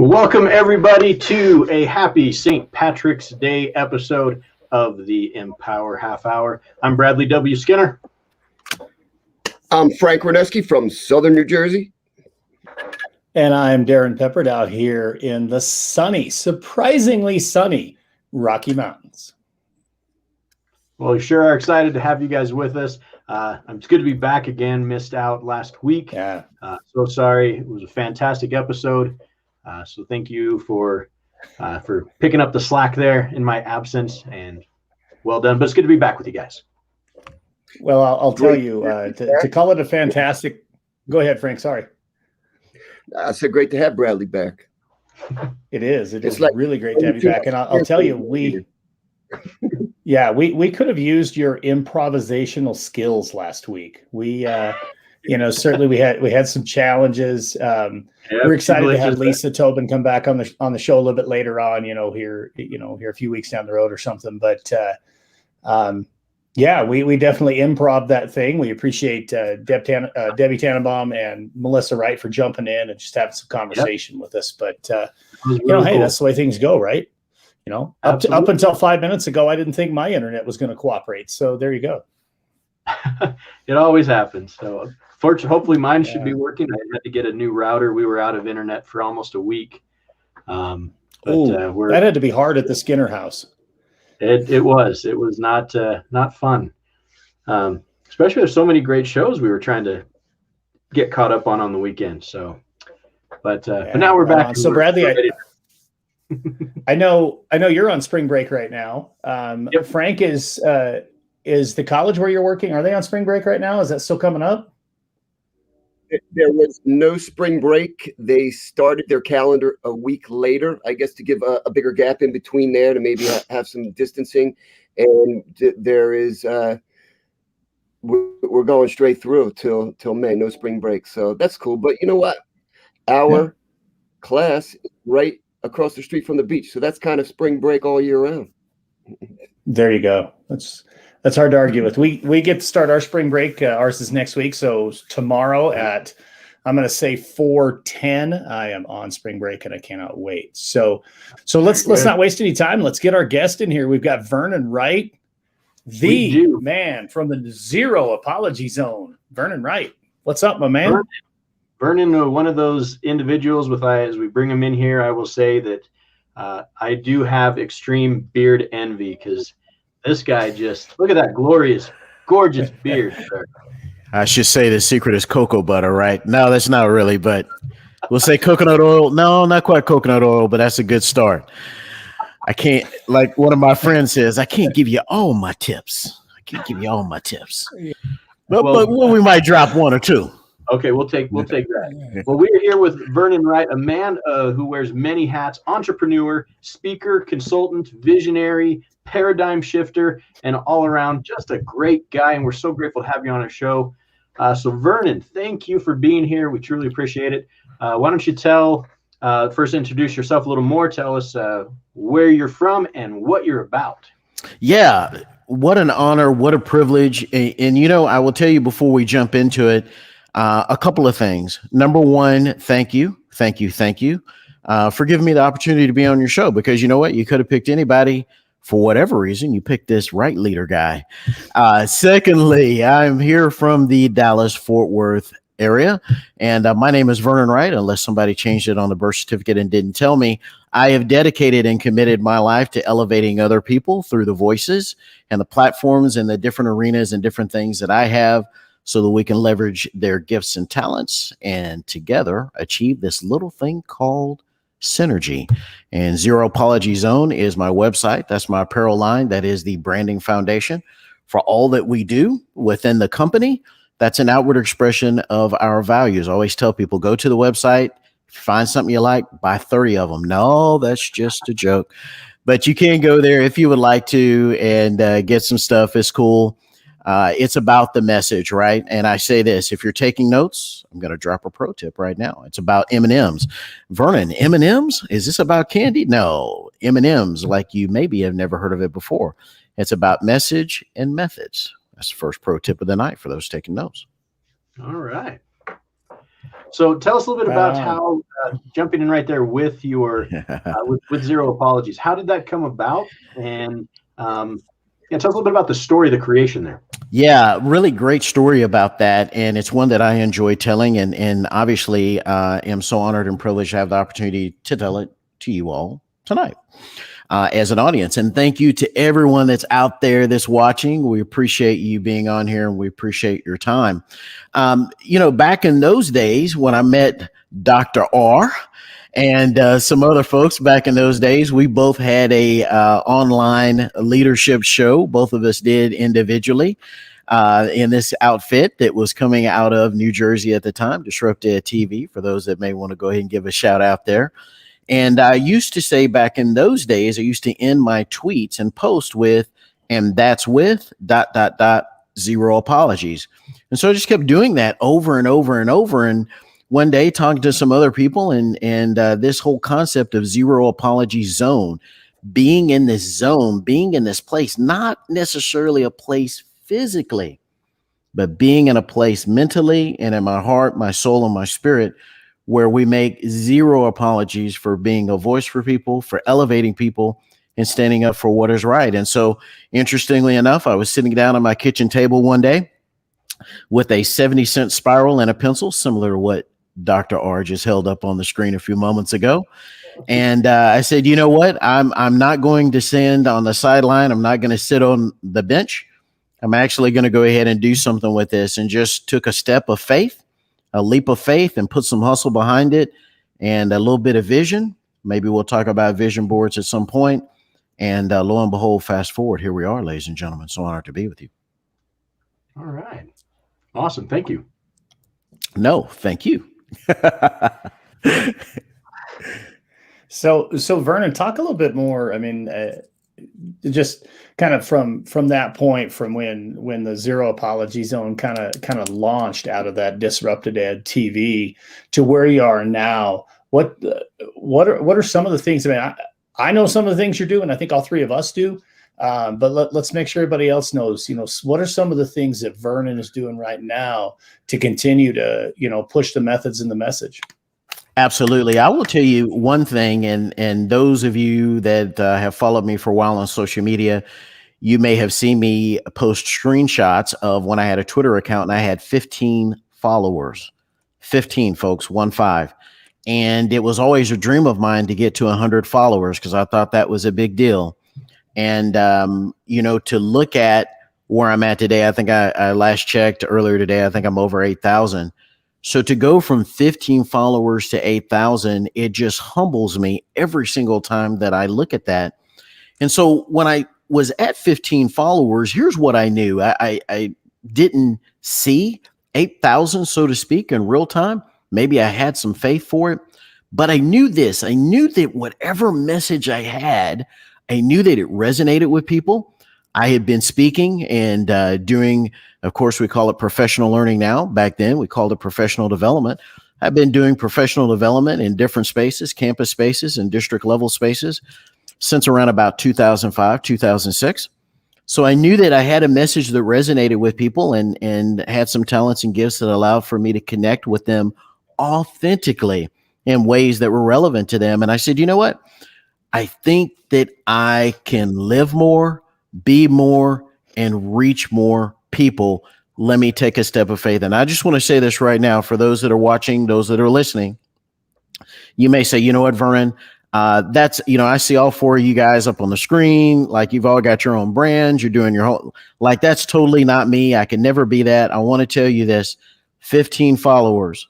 Welcome, everybody, to a happy St. Patrick's Day episode of the Empower Half Hour. I'm Bradley W. Skinner. I'm Frank Reneski from Southern New Jersey. And I'm Darren Peppard out here in the sunny, surprisingly sunny Rocky Mountains. Well, we sure are excited to have you guys with us. It's good to be back again. Missed out last week. Yeah. So sorry. It was a fantastic episode. So thank you for picking up the slack there in my absence, and well done. But it's good to be back with you guys. Well, I'll tell you, to call it a fantastic. Go ahead, Frank. Sorry. I said great to have Bradley back. It is. It is like really great to have you back. And I'll tell you, we could have used your improvisational skills last week. We certainly we had some challenges. We're excited to have Lisa Tobin come back on the show a little bit later on, here a few weeks down the road or something. But we definitely improv that thing. We appreciate Debbie Tannenbaum and Melissa Wright for jumping in and just having some conversation with us. But hey, that's the way things go, right? Up until 5 minutes ago, I didn't think my internet was going to cooperate. So there you go. It always happens. So hopefully mine should be working. I had to get a new router. We were out of internet for almost a week. That had to be hard at the Skinner house. It was not fun. Especially with so many great shows we were trying to get caught up on the weekend. So, but now we're back. So Bradley, I know you're on spring break right now. Yep. Frank is the college where you're working, are they on spring break right now? Is that still coming up? There was no spring break. They started their calendar a week later, I guess, to give a bigger gap in between there to maybe have some distancing. And there is we're going straight through till May, no spring break. So that's cool. But you know what? Our class is right across the street from the beach. So that's kind of spring break all year round. There you go. That's hard to argue with. We get to start our spring break. Ours is next week. So tomorrow at, I'm going to say 4:10, I am on spring break and I cannot wait. So let's not waste any time. Let's get our guest in here. We've got Vernon Wright, the man from the Zero Apology Zone. Vernon Wright. What's up, my man? Vernon, one of those individuals as we bring him in here, I will say that I do have extreme beard envy because this guy just, look at that glorious, gorgeous beard, sir. I should say the secret is cocoa butter, right? No, that's not really, but we'll say coconut oil. No, not quite coconut oil, but that's a good start. I can't, like one of my friends says, I can't give you all my tips. But we might drop one or two. Okay, we'll take that. Well, we're here with Vernon Wright, a man who wears many hats: entrepreneur, speaker, consultant, visionary, paradigm shifter, and all around just a great guy. And we're so grateful to have you on our show. So Vernon, thank you for being here. We truly appreciate it. Why don't you first introduce yourself a little more. Tell us where you're from and what you're about. Yeah, what an honor, what a privilege. And I will tell you before we jump into it, a couple of things. Number one, thank you for giving me the opportunity to be on your show, because you know what? You could have picked anybody. For whatever reason, you picked this Right Leader guy. Secondly, I'm here from the Dallas-Fort Worth area, and my name is Vernon Wright, unless somebody changed it on the birth certificate and didn't tell me. I have dedicated and committed my life to elevating other people through the voices and the platforms and the different arenas and different things that I have, so that we can leverage their gifts and talents and together achieve this little thing called synergy. And Zero Apology Zone is my website. That's my apparel line. That is the branding foundation for all that we do within the company. That's an outward expression of our values. I always tell people, go to the website, find something you like, buy 30 of them. No, that's just a joke. But you can go there if you would like to and get some stuff. It's cool. It's about the message, right? And I say this, if you're taking notes, I'm going to drop a pro tip right now. It's about M&Ms. Vernon, M&Ms? Is this about candy? No, M&Ms, like you maybe have never heard of it before. It's about message and methods. That's the first pro tip of the night for those taking notes. All right. So tell us a little bit Right about on. how, jumping in right there with your with Zero Apologies, how did that come about? And yeah, tell us a little bit about the story, the creation there. Yeah, really great story about that, and it's one that I enjoy telling, and obviously am so honored and privileged to have the opportunity to tell it to you all tonight as an audience. And thank you to everyone that's out there that's watching. We appreciate you being on here, and we appreciate your time. Back in those days when I met Dr. R. and some other folks back in those days, we both had a online leadership show. Both of us did individually in this outfit that was coming out of New Jersey at the time, Disrupted TV, for those that may want to go ahead and give a shout out there. And I used to say back in those days, I used to end my tweets and post with, and that's with ... Zero apologies. And so I just kept doing that over and over and over. And one day talking to some other people and this whole concept of zero apology zone, being in this zone, being in this place, not necessarily a place physically, but being in a place mentally and in my heart, my soul, and my spirit, where we make zero apologies for being a voice for people, for elevating people, and standing up for what is right. And so, interestingly enough, I was sitting down at my kitchen table one day with a 70-cent spiral and a pencil, similar to what Dr. R just held up on the screen a few moments ago. And I said, you know what? I'm not going to stand on the sideline. I'm not going to sit on the bench. I'm actually going to go ahead and do something with this, and just took a step of faith, a leap of faith, and put some hustle behind it and a little bit of vision. Maybe we'll talk about vision boards at some point. And lo and behold, fast forward, here we are, ladies and gentlemen. So honored to be with you. All right. Awesome. Thank you. No, thank you. So Vernon, talk a little bit more. I mean, just kind of from that point, from when the Zero Apology Zone kind of launched out of that Disrupted Ed TV to where you are now. What are some of the things? I mean, I know some of the things you're doing. I think all three of us do. But let's make sure everybody else knows, what are some of the things that Vernon is doing right now to continue to, push the methods and the message? Absolutely. I will tell you one thing, and those of you that have followed me for a while on social media, you may have seen me post screenshots of when I had a Twitter account and I had 15 followers. 15, folks, 15. And it was always a dream of mine to get to 100 followers because I thought that was a big deal. And, to look at where I'm at today, I think I last checked earlier today, I think I'm over 8,000. So to go from 15 followers to 8,000, it just humbles me every single time that I look at that. And so when I was at 15 followers, here's what I knew. I didn't see 8,000, so to speak, in real time. Maybe I had some faith for it, but I knew this. I knew that whatever message I had, I knew that it resonated with people. I had been speaking and doing, of course, we call it professional learning now. Back then, we called it professional development. I've been doing professional development in different spaces, campus spaces and district level spaces since around about 2005, 2006. So I knew that I had a message that resonated with people and had some talents and gifts that allowed for me to connect with them authentically in ways that were relevant to them. And I said, you know what? I think that I can live more, be more, and reach more people. Let me take a step of faith. And I just want to say this right now for those that are watching, those that are listening. You may say, you know what, Vernon, that's, I see all four of you guys up on the screen. Like you've all got your own brands. You're doing your whole, like, that's totally not me. I can never be that. I want to tell you this, 15 followers,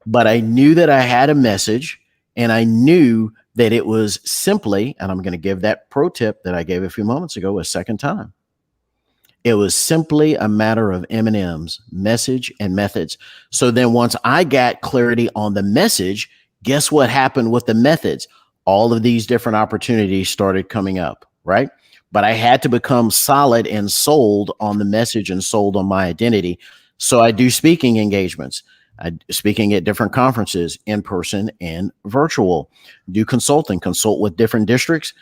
but I knew that I had a message and I knew that it was simply, and I'm going to give that pro tip that I gave a few moments ago a second time. It was simply a matter of M&Ms, message and methods. So then once I got clarity on the message, guess what happened with the methods? All of these different opportunities started coming up, right? But I had to become solid and sold on the message and sold on my identity. So I do speaking engagements. Speaking at different conferences, in person and virtual. Do consulting, consult with different districts.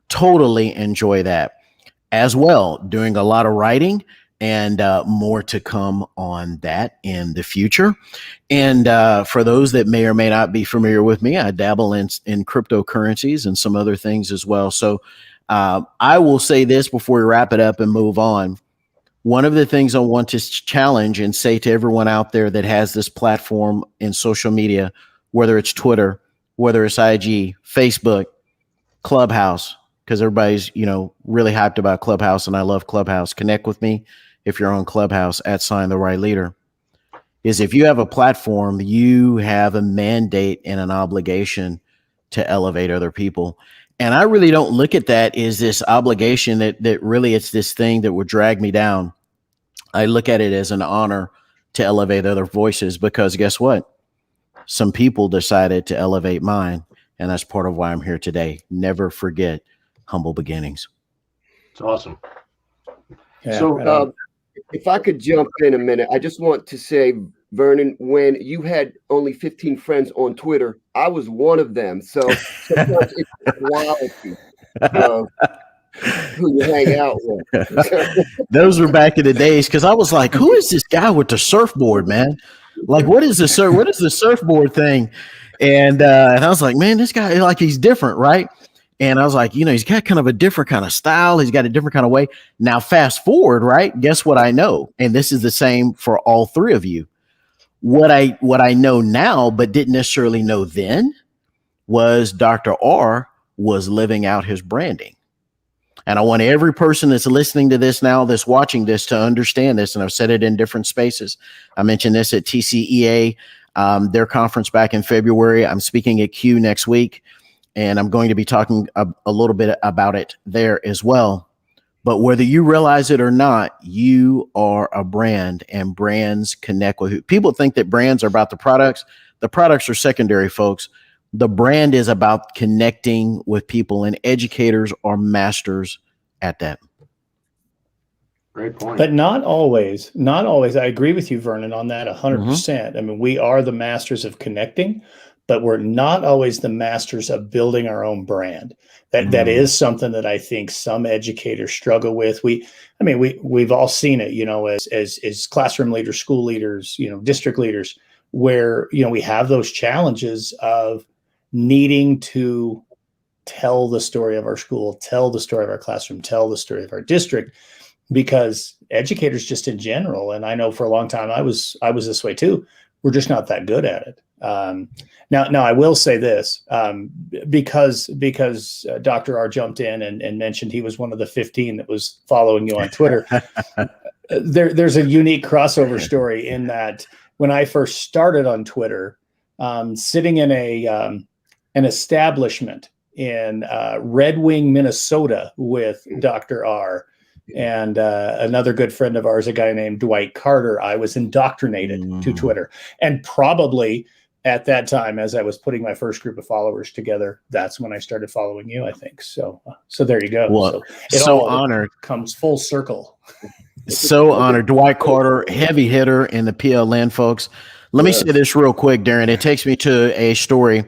Totally enjoy that. As well, doing a lot of writing and more to come on that in the future. And for those that may or may not be familiar with me, I dabble in cryptocurrencies and some other things as well. So I will say this before we wrap it up and move on. One of the things I want to challenge and say to everyone out there that has this platform in social media, whether it's Twitter, whether it's IG, Facebook, Clubhouse, because everybody's, really hyped about Clubhouse, and I love Clubhouse. Connect with me if you're on Clubhouse at Sign the Right Leader. Is if you have a platform, you have a mandate and an obligation to elevate other people. And I really don't look at that as this obligation that really it's this thing that would drag me down. I look at it as an honor to elevate other voices, because guess what? Some people decided to elevate mine, and that's part of why I'm here today. Never forget humble beginnings. It's awesome. Yeah, So if I could jump in a minute, I just want to say, Vernon, when you had only 15 friends on Twitter, I was one of them. So sometimes it's quality of who you hang out with. Those were back in the days, because I was like, who is this guy with the surfboard, man? Like, what is the surfboard thing? And I was like, man, this guy, like, he's different, right? And I was like, he's got kind of a different kind of style. He's got a different kind of way. Now, fast forward, right? Guess what I know? And this is the same for all three of you. What I know now, but didn't necessarily know then, was Dr. R was living out his branding. And I want every person that's listening to this now, that's watching this, to understand this. And I've said it in different spaces. I mentioned this at TCEA, their conference back in February. I'm speaking at Q next week, and I'm going to be talking a little bit about it there as well. But whether you realize it or not, you are a brand, and brands connect with you. People think that brands are about the products. The products are secondary, folks. The brand is about connecting with people, and educators are masters at that. great point. But not always. I agree with you, Vernon, on that 100%. I mean, we are the masters of connecting, but we're not always the masters of building our own brand. That is something that I think some educators struggle with. We've all seen it, as classroom leaders, school leaders, district leaders, where, we have those challenges of needing to tell the story of our school, tell the story of our classroom, tell the story of our district, because educators just in general, and I know for a long time I was this way too, we're just not that good at it. Now I will say this, because Dr. R jumped in and mentioned he was one of the 15 that was following you on Twitter. There's a unique crossover story in that when I first started on Twitter, sitting in an establishment in Red Wing, Minnesota, with Dr. R and another good friend of ours, a guy named Dwight Carter, I was indoctrinated to Twitter. And probably at that time, as I was putting my first group of followers together, that's when I started following you, I think. So there you go. Well, so honored. Comes full circle. So honored. Dwight Carter, heavy hitter in the PLN, folks. Let me say this real quick, Darren. It takes me to a story.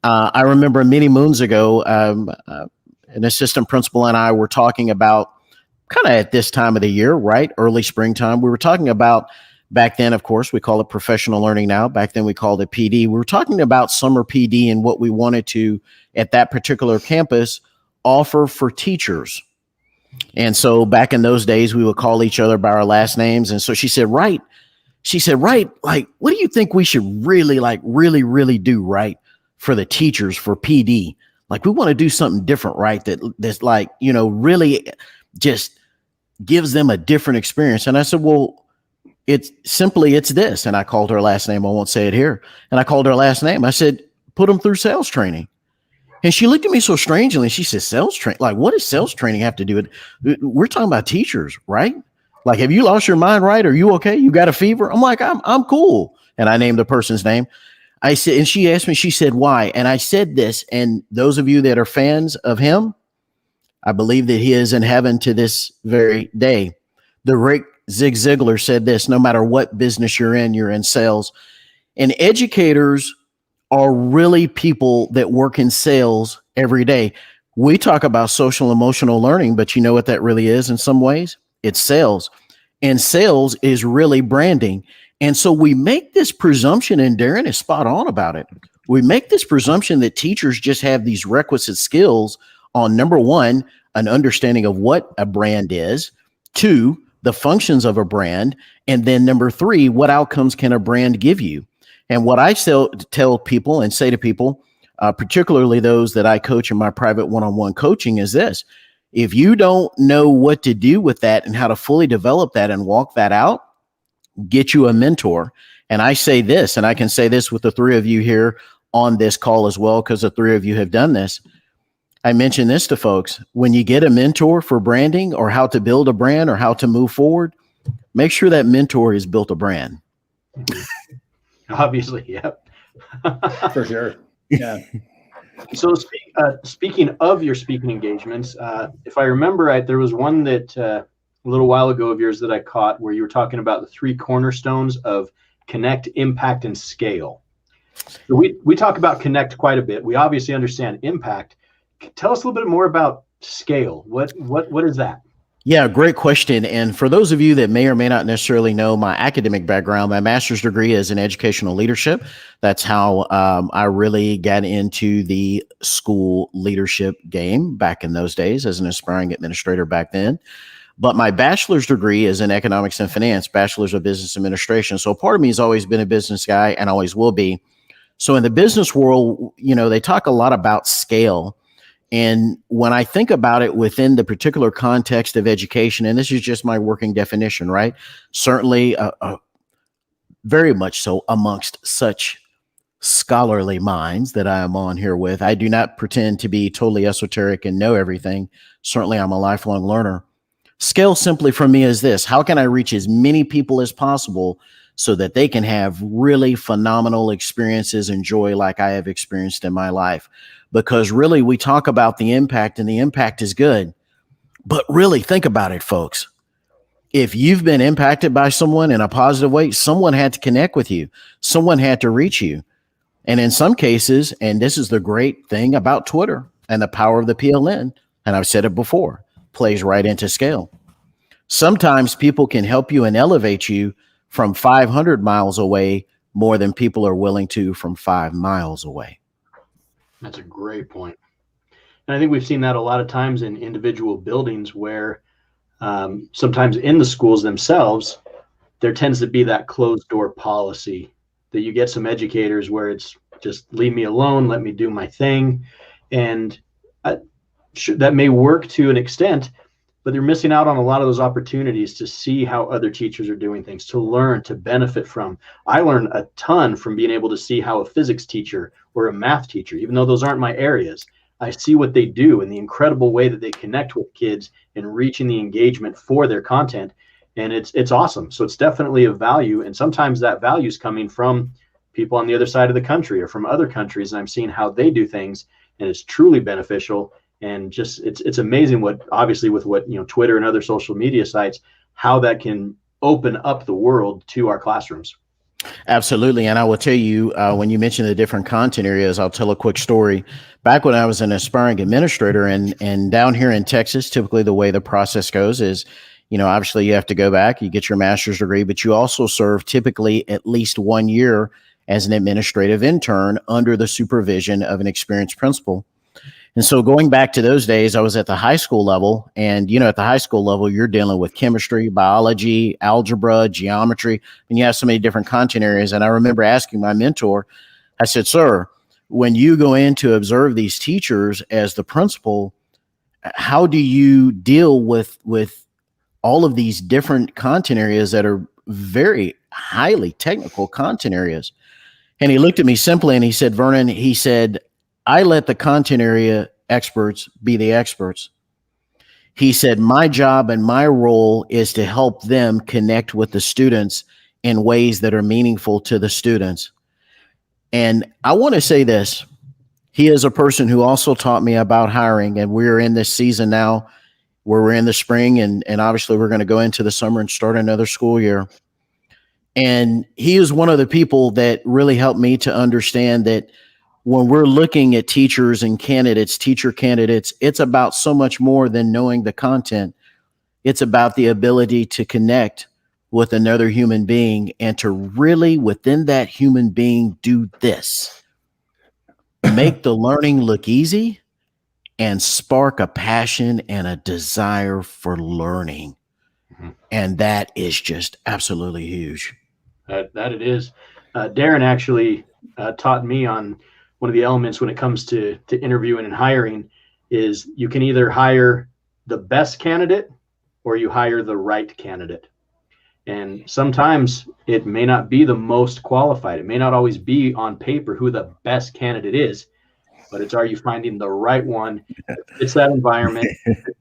I remember many moons ago, an assistant principal and I were talking about, kind of at this time of the year, right? Early springtime. We were talking about, back then, of course, we call it professional learning now. Back then we called it PD. We were talking about summer PD and what we wanted to, at that particular campus, offer for teachers. And so back in those days, we would call each other by our last names. And so she said, Wright, like, what do you think we should really do, right, for the teachers, for PD? Like, we want to do something different, right? That's like, really just gives them a different experience. And I said, well, it's this. And I called her last name. I won't say it here. And I called her last name. I said, put them through sales training. And she looked at me so strangely. She said, sales training? Like, what does sales training have to do with it? We're talking about teachers, right? Like, have you lost your mind, right? Are you okay? You got a fever? I'm like, I'm cool. And I named the person's name. I said, and she asked me, she said, why? And I said this, and those of you that are fans of him, I believe that he is in heaven to this very day. The great Zig Ziglar said this: no matter what business you're in sales. And educators are really people that work in sales every day. We talk about social emotional learning, but you know what that really is in some ways? It's sales. and sales is really branding. And so we make this presumption, and Darren is spot on about it. We make this presumption that teachers just have these requisite skills on, number one, an understanding of what a brand is, two, the functions of a brand, and then number three, what outcomes can a brand give you? And what I tell people and say to people, particularly those that I coach in my private one-on-one coaching, is this: if you don't know what to do with that and how to fully develop that and walk that out, get you a mentor. And I say this, and I can say this with the three of you here on this call as well, because the three of you have done this. I mention this to folks: when you get a mentor for branding or how to build a brand or how to move forward, make sure that mentor has built a brand. Obviously, yep. For sure. Yeah. So speaking of your speaking engagements, if I remember right, there was one that a little while ago of yours that I caught where you were talking about the three cornerstones of connect, impact, and scale. So we talk about connect quite a bit. We obviously understand impact. Tell us a little bit more about scale. What is that? Yeah, great question. And for those of you that may or may not necessarily know my academic background, my master's degree is in educational leadership. That's how I really got into the school leadership game back in those days as an aspiring administrator back then. But my bachelor's degree is in economics and finance, bachelor's of business administration. So part of me has always been a business guy and always will be. So in the business world, they talk a lot about scale. And when I think about it within the particular context of education, and this is just my working definition, right? Certainly very much so amongst such scholarly minds that I am on here with. I do not pretend to be totally esoteric and know everything. Certainly I'm a lifelong learner. Scale simply for me is this: how can I reach as many people as possible so that they can have really phenomenal experiences and joy like I have experienced in my life? Because really, we talk about the impact, and the impact is good. But really, think about it, folks. If you've been impacted by someone in a positive way, someone had to connect with you. Someone had to reach you. And in some cases, and this is the great thing about Twitter and the power of the PLN, and I've said it before, plays right into scale. Sometimes people can help you and elevate you from 500 miles away more than people are willing to from 5 miles away. That's a great point. And I think we've seen that a lot of times in individual buildings where sometimes in the schools themselves, there tends to be that closed door policy that you get some educators where it's just leave me alone, let me do my thing. And that may work to an extent, but they're missing out on a lot of those opportunities to see how other teachers are doing things, to learn, to benefit from. I learned a ton from being able to see how a physics teacher or a math teacher, even though those aren't my areas, I see what they do and the incredible way that they connect with kids and reaching the engagement for their content. And it's awesome. So it's definitely of value. And sometimes that value is coming from people on the other side of the country or from other countries. And I'm seeing how they do things, and it's truly beneficial. And just it's amazing what, obviously, with what Twitter and other social media sites, how that can open up the world to our classrooms. Absolutely. And I will tell you, when you mention the different content areas, I'll tell a quick story. Back when I was an aspiring administrator and down here in Texas, typically the way the process goes is, obviously you have to go back, you get your master's degree, but you also serve typically at least 1 year as an administrative intern under the supervision of an experienced principal. And so going back to those days, I was at the high school level, and, at the high school level, you're dealing with chemistry, biology, algebra, geometry, and you have so many different content areas. And I remember asking my mentor, I said, sir, when you go in to observe these teachers as the principal, how do you deal with all of these different content areas that are very highly technical content areas? And he looked at me simply and he said, Vernon, he said, I let the content area experts be the experts. He said, my job and my role is to help them connect with the students in ways that are meaningful to the students. And I want to say this. He is a person who also taught me about hiring, and we're in this season now where we're in the spring, and obviously we're going to go into the summer and start another school year. And he is one of the people that really helped me to understand that when we're looking at teachers and candidates, teacher candidates, it's about so much more than knowing the content. It's about the ability to connect with another human being and to really within that human being do this, make the learning look easy and spark a passion and a desire for learning. And that is just absolutely huge. That it is. Darren actually taught me on one of the elements when it comes to interviewing and hiring is you can either hire the best candidate or you hire the right candidate. And sometimes it may not be the most qualified. It may not always be on paper who the best candidate is, but it's, are you finding the right one that fits that environment,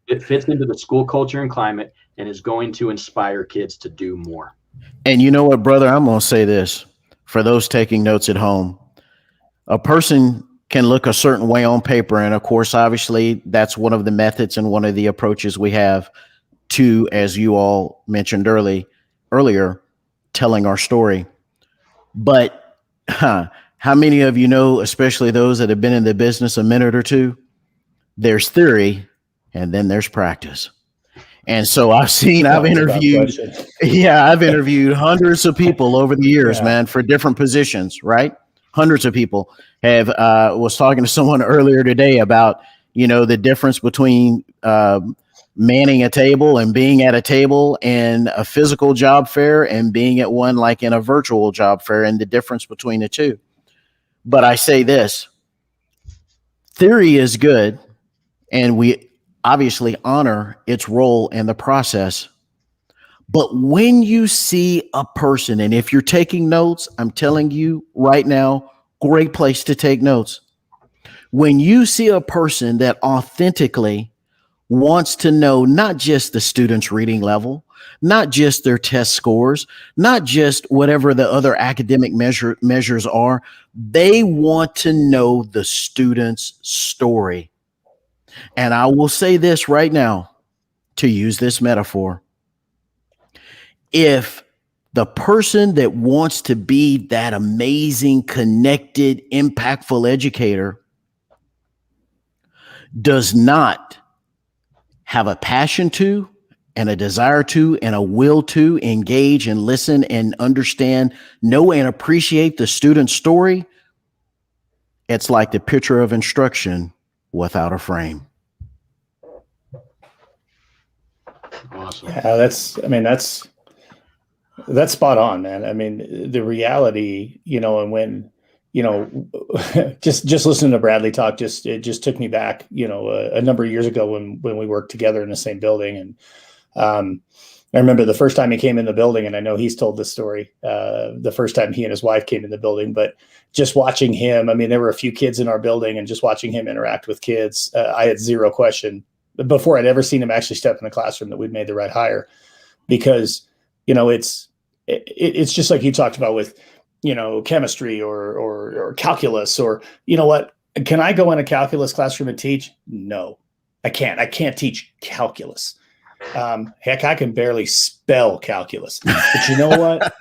it fits into the school culture and climate, and is going to inspire kids to do more. And you know what, brother, I'm going to say this for those taking notes at home. A person can look a certain way on paper. And of course, obviously, that's one of the methods and one of the approaches we have to, as you all mentioned earlier, telling our story. But how many of you know, especially those that have been in the business a minute or two, there's theory and then there's practice. And so I've interviewed hundreds of people over the years, man, for different positions, right? Hundreds of people have, was talking to someone earlier today about, the difference between manning a table and being at a table in a physical job fair and being at one like in a virtual job fair and the difference between the two. But I say this, theory is good, and we obviously honor its role in the process. But when you see a person, and if you're taking notes, I'm telling you right now, great place to take notes. When you see a person that authentically wants to know not just the student's reading level, not just their test scores, not just whatever the other academic measures are, they want to know the student's story. And I will say this right now, to use this metaphor. If the person that wants to be that amazing, connected, impactful educator does not have a passion to, and a desire to, and a will to engage and listen and understand, know and appreciate the student's story, it's like the picture of instruction without a frame. Awesome. Yeah, that's spot on, man. I mean, the reality, and when, just listening to Bradley talk, it just took me back, a number of years ago when we worked together in the same building. And I remember the first time he came in the building, and I know he's told this story, the first time he and his wife came in the building, but just watching him, I mean, there were a few kids in our building, and just watching him interact with kids, I had zero question before I'd ever seen him actually step in the classroom that we'd made the right hire, because, it's just like you talked about with, chemistry or calculus, or, what, can I go in a calculus classroom and teach? No, I can't. I can't teach calculus. Heck, I can barely spell calculus. But you know what?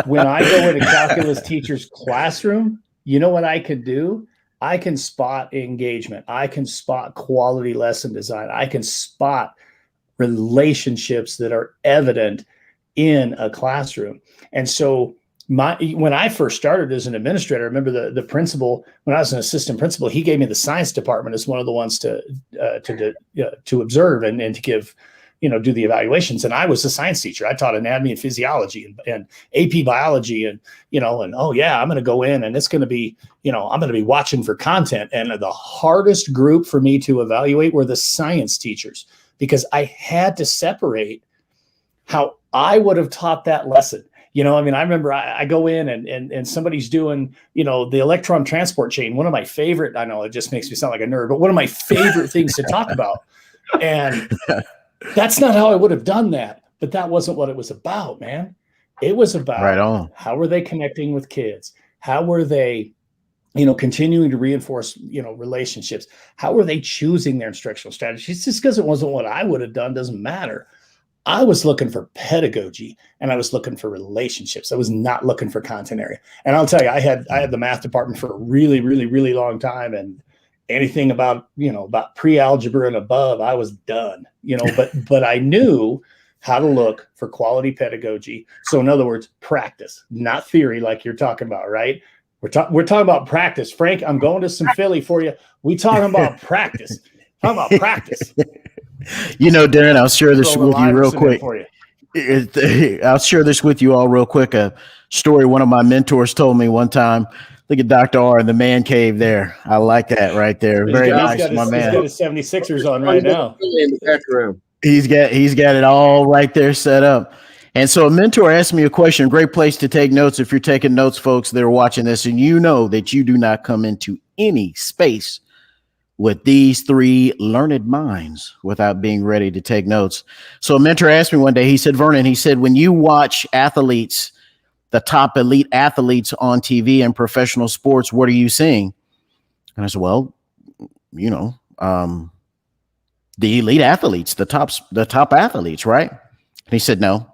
When I go in a calculus teacher's classroom, you know what I could do? I can spot engagement. I can spot quality lesson design. I can spot relationships that are evident in a classroom. And so when I first started as an administrator, I remember the principal, when I was an assistant principal, he gave me the science department as one of the ones to observe and to give, do the evaluations. And I was a science teacher. I taught anatomy and physiology and AP biology and oh yeah, I'm going to go in and it's going to be, I'm going to be watching for content. And the hardest group for me to evaluate were the science teachers, because I had to separate how I would have taught that lesson. I remember I go in and somebody's doing, the electron transport chain. One of my favorite, I know it just makes me sound like a nerd, but one of my favorite things to talk about. And that's not how I would have done that, but that wasn't what it was about, man. It was about right on. How were they connecting with kids? How were they, continuing to reinforce, relationships? How were they choosing their instructional strategies? Just because it wasn't what I would have done doesn't matter. I was looking for pedagogy and I was looking for relationships. I was not looking for content area. And I'll tell you, I had the math department for a really, really, really long time. And anything about pre-algebra and above, I was done, but I knew how to look for quality pedagogy. So in other words, practice, not theory like you're talking about, right? We're talking about practice. Frank, I'm going to some Philly for you. We talking about practice. Talking about practice. You know, Darren, I'll share this Throw the with you real Iverson in quick. for you. I'll share this with you all real quick. A story one of my mentors told me one time. Look at Dr. R in the man cave there. I like that right there. Very nice, my man. He's got his 76ers on right now. In the background. He's got it all right there set up. And so a mentor asked me a question. Great place to take notes if you're taking notes, folks that are watching this, and you know that you do not come into any space with these three learned minds without being ready to take notes. So a mentor asked me one day, he said, Vernon, he said, when you watch athletes, the top elite athletes on TV and professional sports, what are you seeing? And I said, well, you know, the elite athletes, the top athletes, right? And he said, no.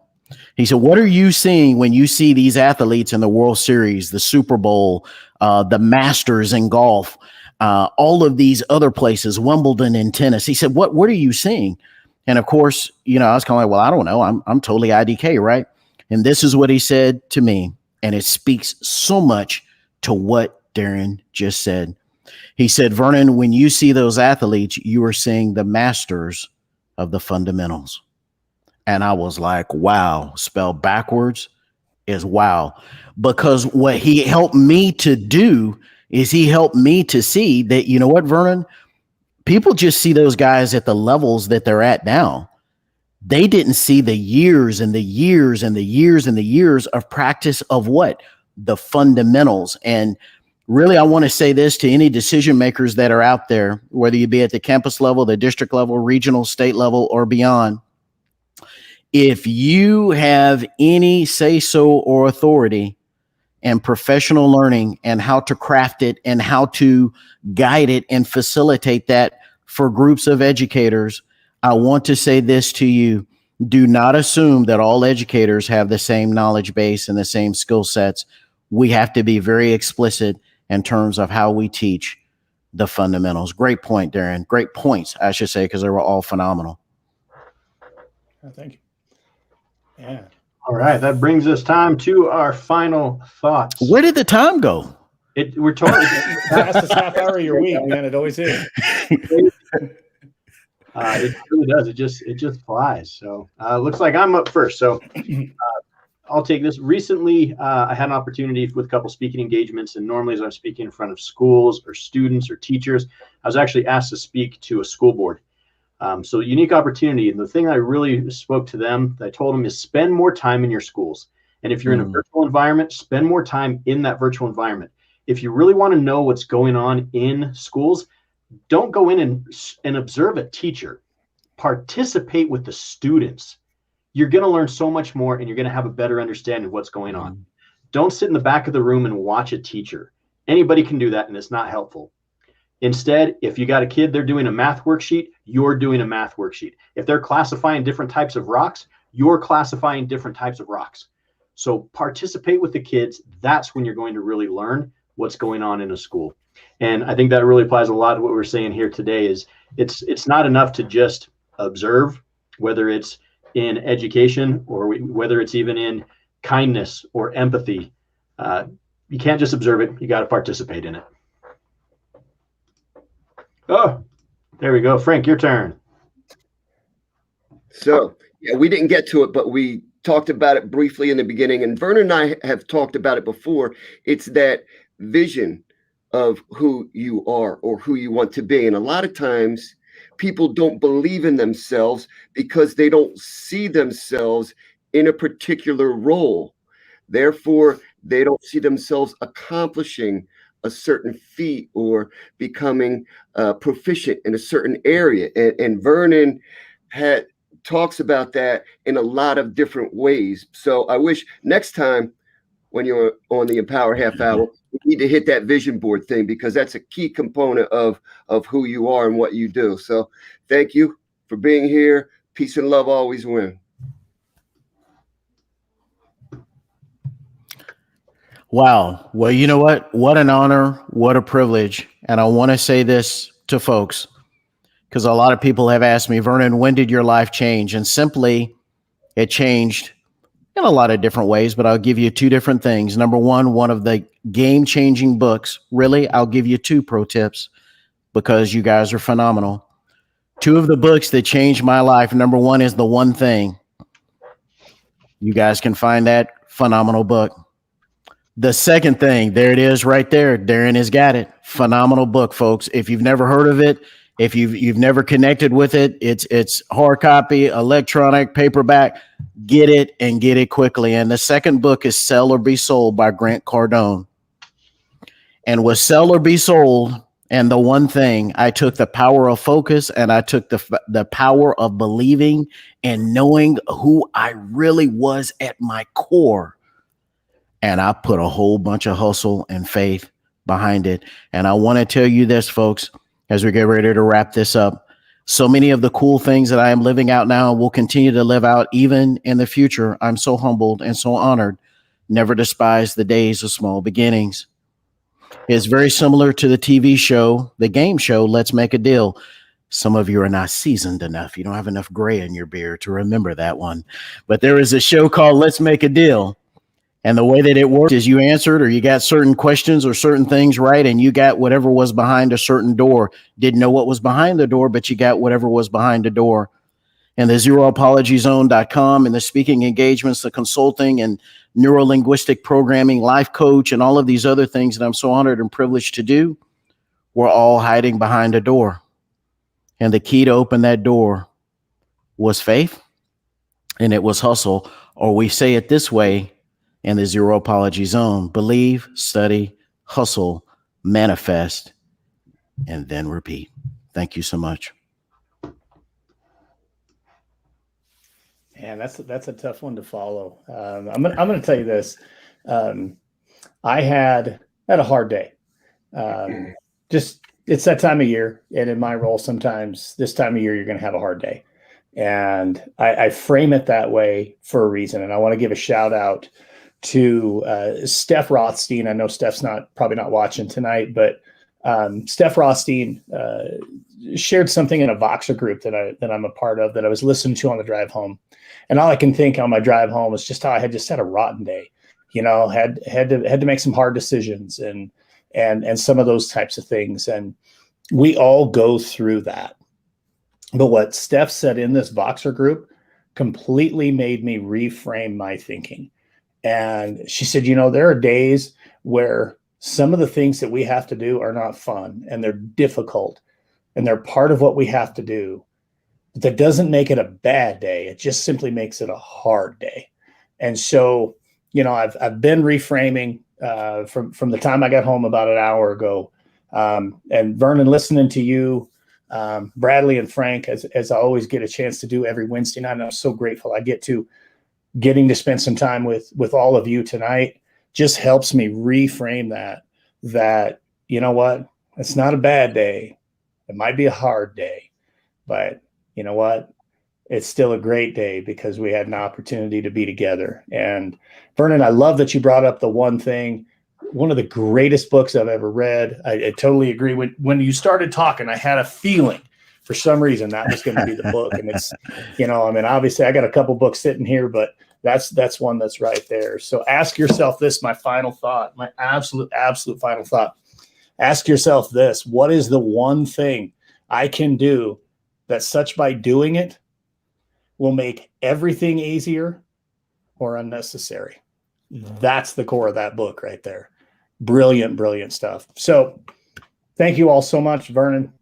He said, what are you seeing when you see these athletes in the World Series, the Super Bowl, the Masters in golf, all of these other places, Wimbledon in tennis? He said, what are you seeing? And of course, you know, I was kind of like, well, I don't know. I'm totally IDK, right? And this is what he said to me. And it speaks so much to what Darren just said. He said, Vernon, when you see those athletes, you are seeing the masters of the fundamentals. And I was like, wow, spelled backwards is wow. Because what he helped me to do is he helped me to see that, you know what, Vernon, people just see those guys at the levels that they're at now. They didn't see the years and the years and the years and the years of practice of what? The fundamentals. And really, I want to say this to any decision makers that are out there, whether you be at the campus level, the district level, regional, state level, or beyond. If you have any say-so or authority in professional learning and how to craft it and how to guide it and facilitate that for groups of educators, I want to say this to you. Do not assume that all educators have the same knowledge base and the same skill sets. We have to be very explicit in terms of how we teach the fundamentals. Great point, Darren. Great points, I should say, because they were all phenomenal. Thank you. Yeah. All right. That brings us time to our final thoughts. Where did the time go? We're talking Fastest half hour of your week, man. It always is. It really does. It just flies. So looks like I'm up first. So I'll take this. Recently, I had an opportunity with a couple speaking engagements, and normally as I'm speaking in front of schools or students or teachers, I was actually asked to speak to a school board. So unique opportunity. And the thing I really spoke to them, I told them is spend more time in your schools. And if you're in a virtual environment, spend more time in that virtual environment. If you really want to know what's going on in schools, don't go in and observe a teacher. Participate with the students. You're going to learn so much more, and you're going to have a better understanding of what's going on. Don't sit in the back of the room and watch a teacher. Anybody can do that, and it's not helpful. Instead, if you got a kid, they're doing a math worksheet, you're doing a math worksheet. If they're classifying different types of rocks, you're classifying different types of rocks. So participate with the kids. That's when you're going to really learn what's going on in a school. And I think that really applies a lot to what we're saying here today is it's not enough to just observe, whether it's in education or whether it's even in kindness or empathy. You can't just observe it. You got to participate in it. Oh, there we go. Frank, your turn. So, yeah, we didn't get to it, but we talked about it briefly in the beginning. And Vernon and I have talked about it before. It's that vision of who you are or who you want to be. And a lot of times people don't believe in themselves because they don't see themselves in a particular role. Therefore, they don't see themselves accomplishing a certain feat or becoming proficient in a certain area. And Vernon talks about that in a lot of different ways. So I wish next time when you're on the Empower Half Hour, you need to hit that vision board thing, because that's a key component of who you are and what you do. So thank you for being here. Peace and love always win. Wow. Well, you know what? What an honor. What a privilege. And I want to say this to folks, because a lot of people have asked me, Vernon, when did your life change? And simply, It changed in a lot of different ways, but I'll give you two different things. Number one of the game-changing books. Really, I'll give you two pro tips because you guys are phenomenal. Two of the books that changed my life. Number one is The One Thing. You guys can find that phenomenal book. The second thing, there it is right there. Darren has got it. Phenomenal book, folks. If you've never heard of it, if you've never connected with it, it's hard copy, electronic, paperback. Get it and get it quickly. And the second book is Sell or Be Sold by Grant Cardone. And with Sell or Be Sold and The One Thing, I took the power of focus and I took the power of believing and knowing who I really was at my core. And I put a whole bunch of hustle and faith behind it. And I want to tell you this, folks, as we get ready to wrap this up. So many of the cool things that I am living out now will continue to live out even in the future. I'm so humbled and so honored. Never despise the days of small beginnings. It's very similar to the TV show, the game show, Let's Make a Deal. Some of you are not seasoned enough. You don't have enough gray in your beard to remember that one. But there is a show called Let's Make a Deal. And the way that it worked is you answered or you got certain questions or certain things right, and you got whatever was behind a certain door. Didn't know what was behind the door, but you got whatever was behind the door. And the zeroapologyzone.com and the speaking engagements, the consulting and neuro-linguistic programming, life coach, and all of these other things that I'm so honored and privileged to do, we're all hiding behind a door. And the key to open that door was faith, and it was hustle, or we say it this way, in the Zero Apology Zone: believe, study, hustle, manifest, and then repeat. Thank you so much. Man, that's a tough one to follow. I'm gonna tell you this. I had a hard day. Just it's that time of year, and in my role, sometimes this time of year you're gonna have a hard day, and I frame it that way for a reason. And I want to give a shout out to Steph Rothstein. I know Steph's probably not watching tonight, but Steph Rothstein shared something in a Voxer group that I'm a part of that I was listening to on the drive home. And all I can think on my drive home is just how I had just had a rotten day, had to make some hard decisions and some of those types of things. And we all go through that. But what Steph said in this Voxer group completely made me reframe my thinking. And she said, there are days where some of the things that we have to do are not fun and they're difficult and they're part of what we have to do. But that doesn't make it a bad day. It just simply makes it a hard day. And so, I've been reframing from the time I got home about an hour ago. And Vernon, listening to you, Bradley and Frank, as I always get a chance to do every Wednesday night, and I'm so grateful I getting to spend some time with all of you tonight just helps me reframe that, you know what, it's not a bad day. It might be a hard day, but you know what, it's still a great day because we had an opportunity to be together. And Vernon, I love that you brought up The One Thing, one of the greatest books I've ever read. I totally agree. When you started talking, I had a feeling for some reason that was going to be the book. And it's, obviously I got a couple books sitting here, but that's one that's right there. So ask yourself this, my final thought, my absolute final thought. Ask yourself this: what is the one thing I can do that such by doing it will make everything easier or unnecessary? That's the core of that book right there. Brilliant, brilliant stuff. So thank you all so much, Vernon.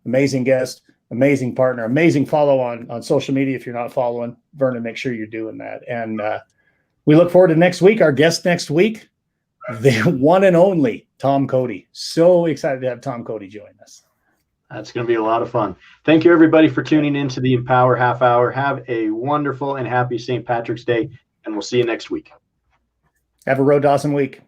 Amazing guest, amazing partner, amazing follow on social media. If you're not following Vernon, make sure you're doing that. And we look forward to next week. Our guest next week, the one and only Tom Cody. So excited to have Tom Cody join us. That's going to be a lot of fun. Thank you, everybody, for tuning in to the Empower Half Hour. Have a wonderful and happy St. Patrick's Day, and we'll see you next week. Have a Road Dawson week.